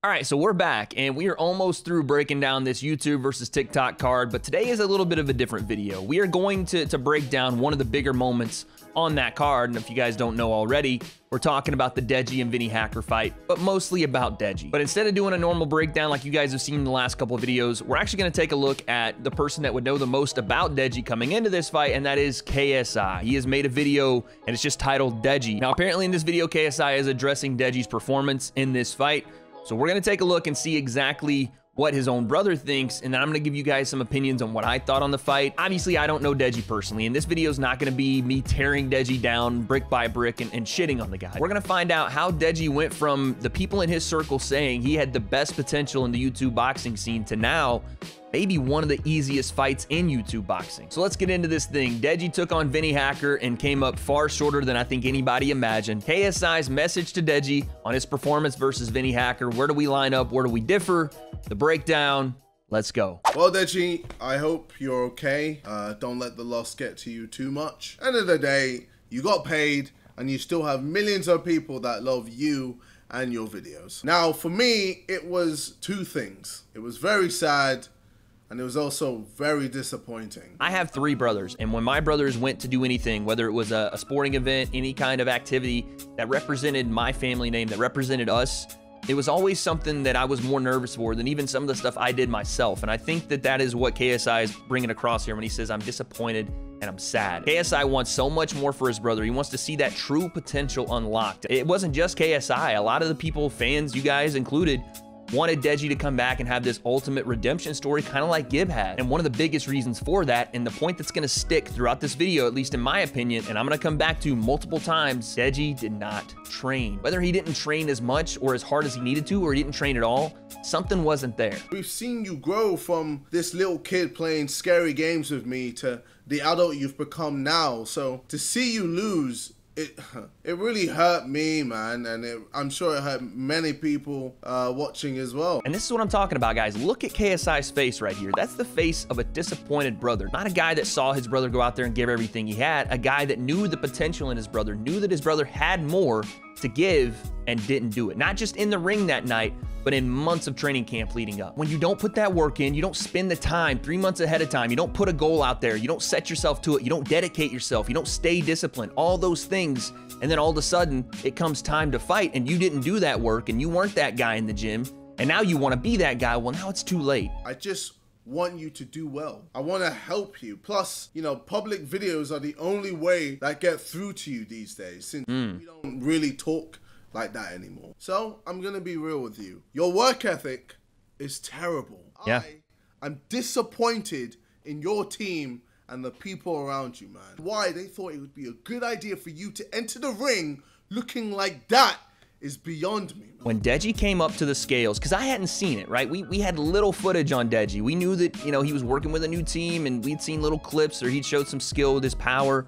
All right, so we're back, and we are almost through breaking down this YouTube versus TikTok card, but today is a little bit of a different video. We are going to break down one of the bigger moments on that card, and if you guys don't know already, we're talking about the Deji and Vinnie hacker fight, but mostly about Deji. But instead of doing a normal breakdown like you guys have seen in the last couple of videos, we're actually gonna take a look at the person that would know the most about Deji coming into this fight, and that is KSI. He has made a video, and it's just titled Deji. Now, apparently in this video, KSI is addressing Deji's performance in this fight. So we're gonna take a look and see exactly what his own brother thinks, and then I'm gonna give you guys some opinions on what I thought on the fight. Obviously, I don't know Deji personally, and this video is not gonna be me tearing Deji down brick by brick and shitting on the guy. We're gonna find out how Deji went from the people in his circle saying he had the best potential in the YouTube boxing scene to now maybe one of the easiest fights in YouTube boxing. So let's get into this thing. Deji took on Vinnie Hacker and came up far shorter than I think anybody imagined. KSI's message to Deji on his performance versus Vinnie Hacker. Where do we line up? Where do we differ? The breakdown. Let's go. Well, Deji, I hope you're okay. Don't let the loss get to you too much. End of the day, you got paid and you still have millions of people that love you and your videos. Now, for me, it was two things. It was very sad, and it was also very disappointing. I have 3 brothers, and when my brothers went to do anything, whether it was a sporting event, any kind of activity that represented my family name, that represented us, it was always something that I was more nervous for than even some of the stuff I did myself. And I think that that is what KSI is bringing across here when he says, I'm disappointed and I'm sad. KSI wants so much more for his brother. He wants to see that true potential unlocked. It wasn't just KSI. A lot of the people, fans, you guys included, wanted Deji to come back and have this ultimate redemption story, kind of like Gib had. And one of the biggest reasons for that, and the point that's gonna stick throughout this video, at least in my opinion, and I'm gonna come back to multiple times, Deji did not train. Whether he didn't train as much or as hard as he needed to, or he didn't train at all, something wasn't there. We've seen you grow from this little kid playing scary games with me to the adult you've become now. So to see you lose, it really hurt me, man, and I'm sure it hurt many people watching as well. And this is what I'm talking about, guys. Look at KSI's face right here. That's the face of a disappointed brother. Not a guy that saw his brother go out there and give everything he had. A guy that knew the potential in his brother, knew that his brother had more to give and didn't do it. Not just in the ring that night, but in months of training camp leading up. When you don't put that work in, you don't spend the time 3 months ahead of time, you don't put a goal out there, you don't set yourself to it, you don't dedicate yourself, you don't stay disciplined, all those things, and then all of a sudden it comes time to fight and you didn't do that work and you weren't that guy in the gym, and now you want to be that guy. Well, now it's too late. I just want you to do well. I want to help you. Plus, you know, public videos are the only way that get through to you these days, since we don't really talk like that anymore. So I'm gonna be real with you. Your work ethic is terrible. Yeah. I'm disappointed in your team and the people around you, man. Why they thought it would be a good idea for you to enter the ring looking like that is beyond me. When Deji came up to the scales, because I hadn't seen it, right? We had little footage on Deji. We knew that, you know, he was working with a new team, and we'd seen little clips or he'd showed some skill with his power.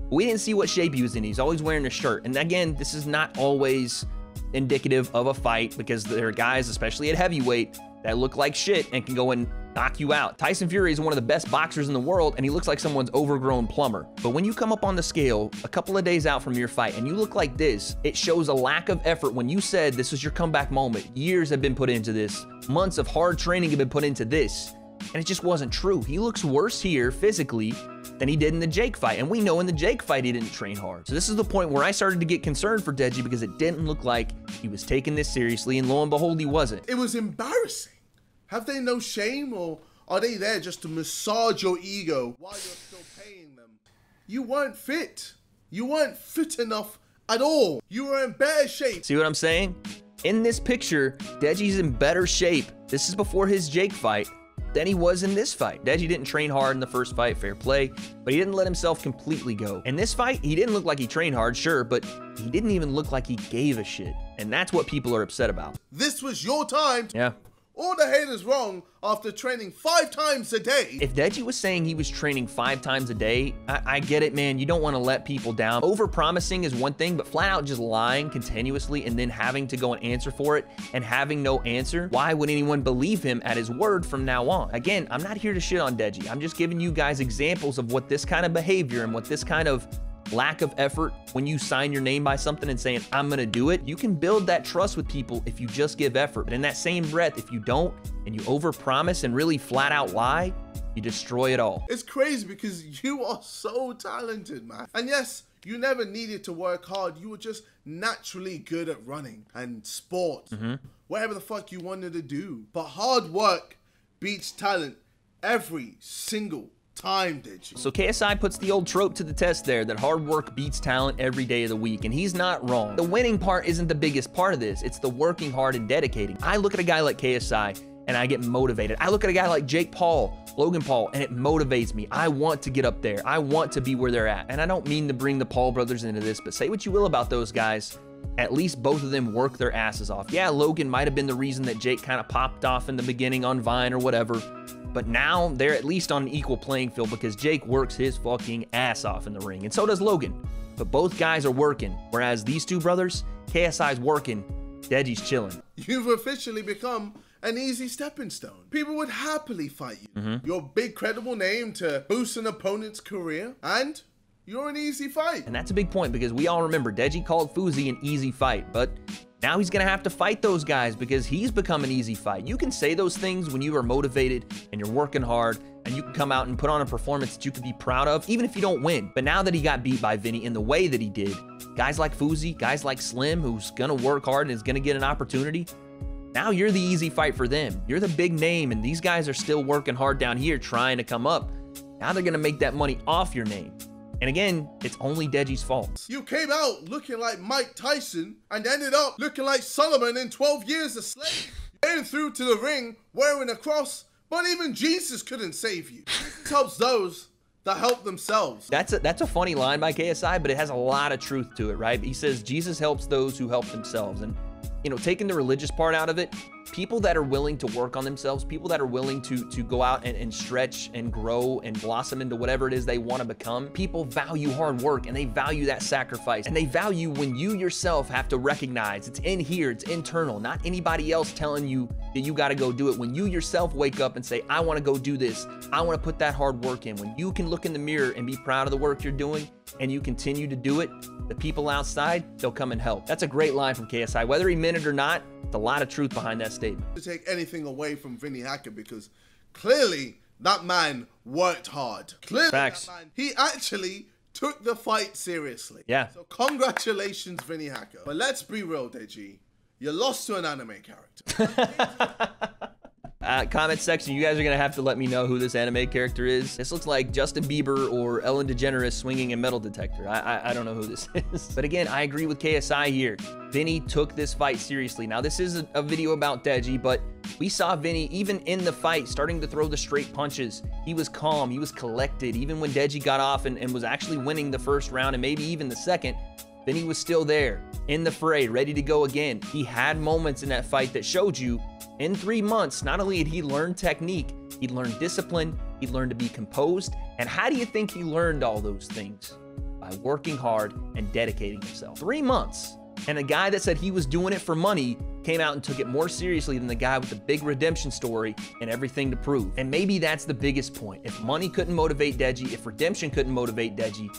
We didn't see what shape he was in. He's always wearing a shirt. And again, this is not always indicative of a fight, because there are guys, especially at heavyweight, that look like shit and can go and knock you out. Tyson Fury is one of the best boxers in the world, and he looks like someone's overgrown plumber. But when you come up on the scale a couple of days out from your fight and you look like this, it shows a lack of effort. When you said this was your comeback moment, years have been put into this, months of hard training have been put into this, and it just wasn't true. He looks worse here physically than he did in the Jake fight, and we know in the Jake fight he didn't train hard. So this is the point where I started to get concerned for Deji, because it didn't look like he was taking this seriously, and lo and behold, he wasn't. It was embarrassing. Have they no shame, or are they there just to massage your ego while you're still paying them? You weren't fit. You weren't fit enough at all. You were in better shape. See what I'm saying? In this picture, Deji's in better shape. This is before his Jake fight than he was in this fight. Deji didn't train hard in the first fight, fair play, but he didn't let himself completely go. In this fight, he didn't look like he trained hard, sure, but he didn't even look like he gave a shit. And that's what people are upset about. This was your time. Yeah. All the haters wrong after training 5 times a day. If Deji was saying he was training 5 times a day, I get it, man. You don't want to let people down. Over-promising is one thing, but flat out just lying continuously and then having to go and answer for it and having no answer, why would anyone believe him at his word from now on? Again, I'm not here to shit on Deji. I'm just giving you guys examples of what this kind of behavior and what this kind of lack of effort when you sign your name by something and saying, I'm gonna do it. You can build that trust with people if you just give effort. But in that same breath, if you don't and you overpromise and really flat out lie, you destroy it all. It's crazy because you are so talented, man. And yes, you never needed to work hard. You were just naturally good at running and sports, whatever the fuck you wanted to do. But hard work beats talent every single time, Deji. So KSI puts the old trope to the test there, that hard work beats talent every day of the week, and he's not wrong. The winning part isn't the biggest part of this. It's the working hard and dedicating. I look at a guy like KSI and I get motivated. I look at a guy like Jake Paul, Logan Paul, and it motivates me. I want to get up there. I want to be where they're at. And I don't mean to bring the Paul brothers into this, but say what you will about those guys, at least both of them work their asses off. Yeah, Logan might have been the reason that Jake kind of popped off in the beginning on Vine or whatever, but now they're at least on an equal playing field because Jake works his fucking ass off in the ring, and so does Logan. But both guys are working, whereas these two brothers, KSI's working, Deji's chilling. You've officially become an easy stepping stone. People would happily fight you. Your big credible name to boost an opponent's career, and you're an easy fight. And that's a big point because we all remember Deji called Fuzi an easy fight, but now he's gonna have to fight those guys because he's become an easy fight. You can say those things when you are motivated and you're working hard, and you can come out and put on a performance that you could be proud of, even if you don't win. But now that he got beat by Vinnie in the way that he did, guys like Fuzi, guys like Slim, who's gonna work hard and is gonna get an opportunity, now you're the easy fight for them. You're the big name, and these guys are still working hard down here trying to come up. Now they're gonna make that money off your name. And again, it's only Deji's fault. You came out looking like Mike Tyson and ended up looking like Solomon in 12 Years a Slave. You came through to the ring wearing a cross, but even Jesus couldn't save you. Jesus helps those that help themselves. That's a funny line by KSI, but it has a lot of truth to it, right? He says Jesus helps those who help themselves. And you know, taking the religious part out of it, people that are willing to work on themselves, people that are willing to go out and stretch and grow and blossom into whatever it is they want to become, people value hard work and they value that sacrifice. And they value when you yourself have to recognize it's in here, it's internal, not anybody else telling you that you got to go do it. When you yourself wake up and say, I want to go do this, I want to put that hard work in. When you can look in the mirror and be proud of the work you're doing and you continue to do it, the people outside, they'll come and help. That's a great line from KSI. Whether he meant it or not, there's a lot of truth behind that statement. To take anything away from Vinnie Hacker, because clearly that man worked hard. Clearly Facts. That man, he actually took the fight seriously. Yeah. So congratulations, Vinnie Hacker. But let's be real, Deji. You lost to an anime character. Comment section, you guys are gonna have to let me know who this anime character is. This looks like Justin Bieber or Ellen DeGeneres swinging a metal detector. I don't know who this is. But again, I agree with KSI here. Vinnie took this fight seriously. Now, this is a video about Deji, but we saw Vinnie, even in the fight, starting to throw the straight punches. He was calm, he was collected. Even when Deji got off and was actually winning the first round and maybe even the second, Vinnie was still there, in the fray, ready to go again. He had moments in that fight that showed you in 3 months, not only had he learned technique, he learned discipline, he learned to be composed. And how do you think he learned all those things? By working hard and dedicating himself. 3 months. And a guy that said he was doing it for money came out and took it more seriously than the guy with the big redemption story and everything to prove. And maybe that's the biggest point. If money couldn't motivate Deji, if redemption couldn't motivate Deji,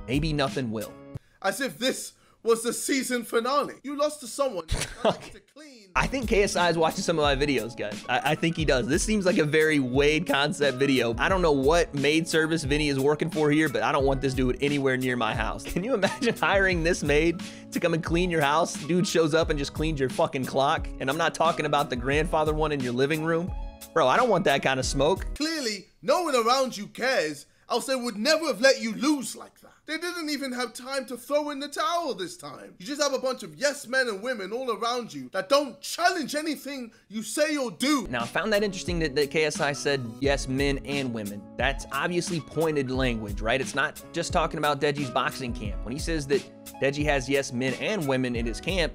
maybe nothing will. As if this was the season finale. You lost to someone who likes to clean. I think KSI is watching some of my videos, guys. I think he does. This seems like a very W.A.D.E concept video. I don't know what maid service Vinnie is working for here, but I don't want this dude anywhere near my house. Can you imagine hiring this maid to come and clean your house? Dude shows up and just cleans your fucking clock. And I'm not talking about the grandfather one in your living room. Bro, I don't want that kind of smoke. Clearly, no one around you cares, else they would never have let you lose like that. They didn't even have time to throw in the towel this time. You just have a bunch of yes men and women all around you that don't challenge anything you say or do. Now, I found that interesting that KSI said yes men and women. That's obviously pointed language, right? It's not just talking about Deji's boxing camp. When he says that Deji has yes men and women in his camp,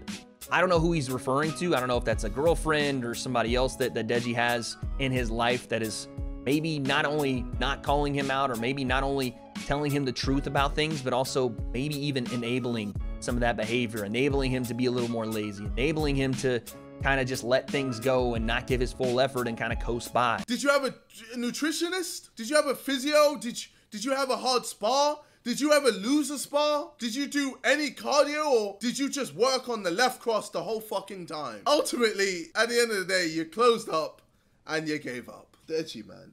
I don't know who he's referring to. I don't know if that's a girlfriend or somebody else that Deji has in his life that is maybe not only not calling him out or maybe not only telling him the truth about things, but also maybe even enabling some of that behavior, enabling him to be a little more lazy, enabling him to kind of just let things go and not give his full effort and kind of coast by. Did you have a nutritionist? Did you have a physio? Did you have a hard spa? Did you ever lose a spar? Did you do any cardio, or did you just work on the left cross the whole fucking time? Ultimately, at the end of the day, you closed up and you gave up. Deji, man.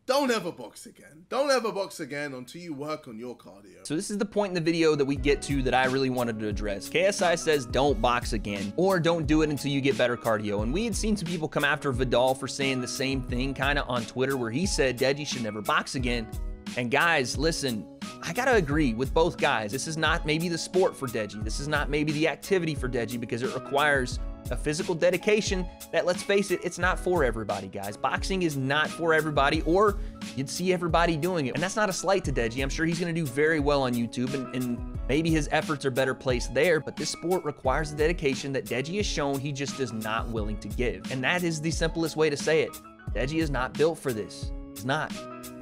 Don't ever box again. Don't ever box again until you work on your cardio. So this is the point in the video that we get to that I really wanted to address. KSI says don't box again, or don't do it until you get better cardio. And we had seen some people come after Vidal for saying the same thing kind of on Twitter, where he said Deji should never box again. And guys, listen, I gotta agree with both guys. This is not maybe the sport for Deji. This is not maybe the activity for Deji, because it requires a physical dedication that, let's face it, it's not for everybody, guys. Boxing is not for everybody, or you'd see everybody doing it. And that's not a slight to Deji. I'm sure he's gonna do very well on YouTube, and maybe his efforts are better placed there, but this sport requires the dedication that Deji has shown he just is not willing to give. And that is the simplest way to say it. Deji is not built for this. He's not.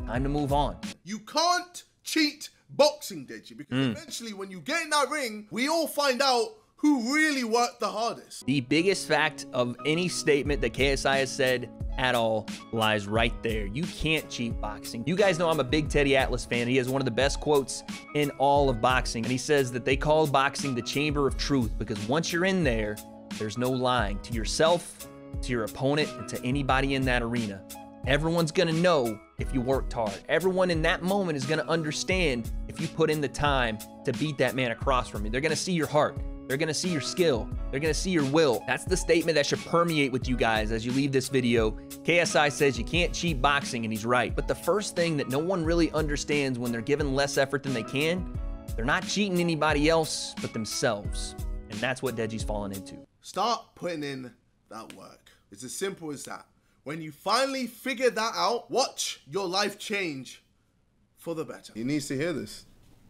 Time to move on. You can't cheat boxing, Deji, because eventually when you get in that ring, we all find out who really worked the hardest. The biggest fact of any statement that KSI has said at all lies right there. You can't cheat boxing. You guys know I'm a big Teddy Atlas fan. He has one of the best quotes in all of boxing, and he says that they call boxing the chamber of truth, because once you're in there, there's no lying to yourself, to your opponent, and to anybody in that arena. Everyone's gonna know if you worked hard. Everyone in that moment is gonna understand if you put in the time to beat that man across from you. They're gonna see your heart. They're gonna see your skill. They're gonna see your will. That's the statement that should permeate with you guys as you leave this video. KSI says you can't cheat boxing, and he's right. But the first thing that no one really understands when they're given less effort than they can, they're not cheating anybody else but themselves. And that's what Deji's fallen into. Start putting in that work. It's as simple as that. When you finally figure that out, watch your life change for the better. He needs to hear this.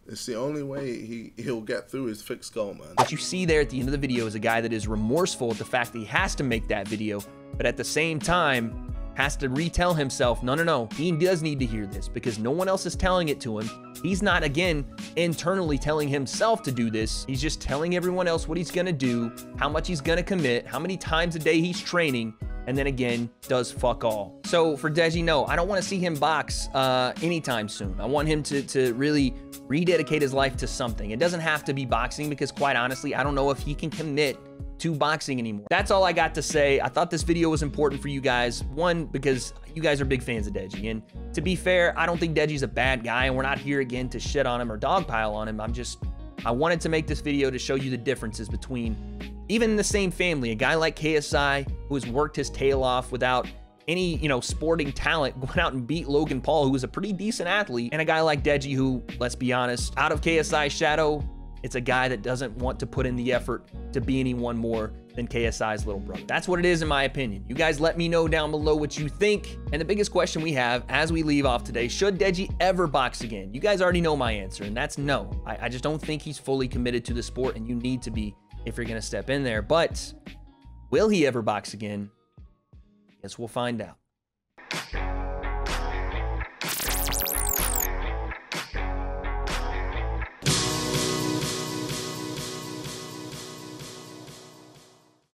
It's the only way he'll get through his thick skull, man. What you see there at the end of the video is a guy that is remorseful at the fact that he has to make that video, but at the same time has to retell himself, no, he does need to hear this, because no one else is telling it to him. He's not, again, internally telling himself to do this. He's just telling everyone else what he's gonna do, how much he's gonna commit, how many times a day he's training, and then again, does fuck all. So for Deji, no, I don't want to see him box anytime soon. I want him to really rededicate his life to something. It doesn't have to be boxing, because quite honestly, I don't know if he can commit to boxing anymore. That's all I got to say. I thought this video was important for you guys. One, because you guys are big fans of Deji. And to be fair, I don't think Deji's a bad guy, and we're not here again to shit on him or dogpile on him. I wanted to make this video to show you the differences between, even in the same family, a guy like KSI who has worked his tail off without any, sporting talent, went out and beat Logan Paul, who was a pretty decent athlete, and a guy like Deji who, let's be honest, out of KSI's shadow, it's a guy that doesn't want to put in the effort to be anyone more than KSI's little brother. That's what it is, in my opinion. You guys let me know down below what you think. And the biggest question we have as we leave off today, should Deji ever box again? You guys already know my answer, and that's no. I just don't think he's fully committed to the sport, and you need to be if you're gonna step in there. But will he ever box again? Guess we'll find out.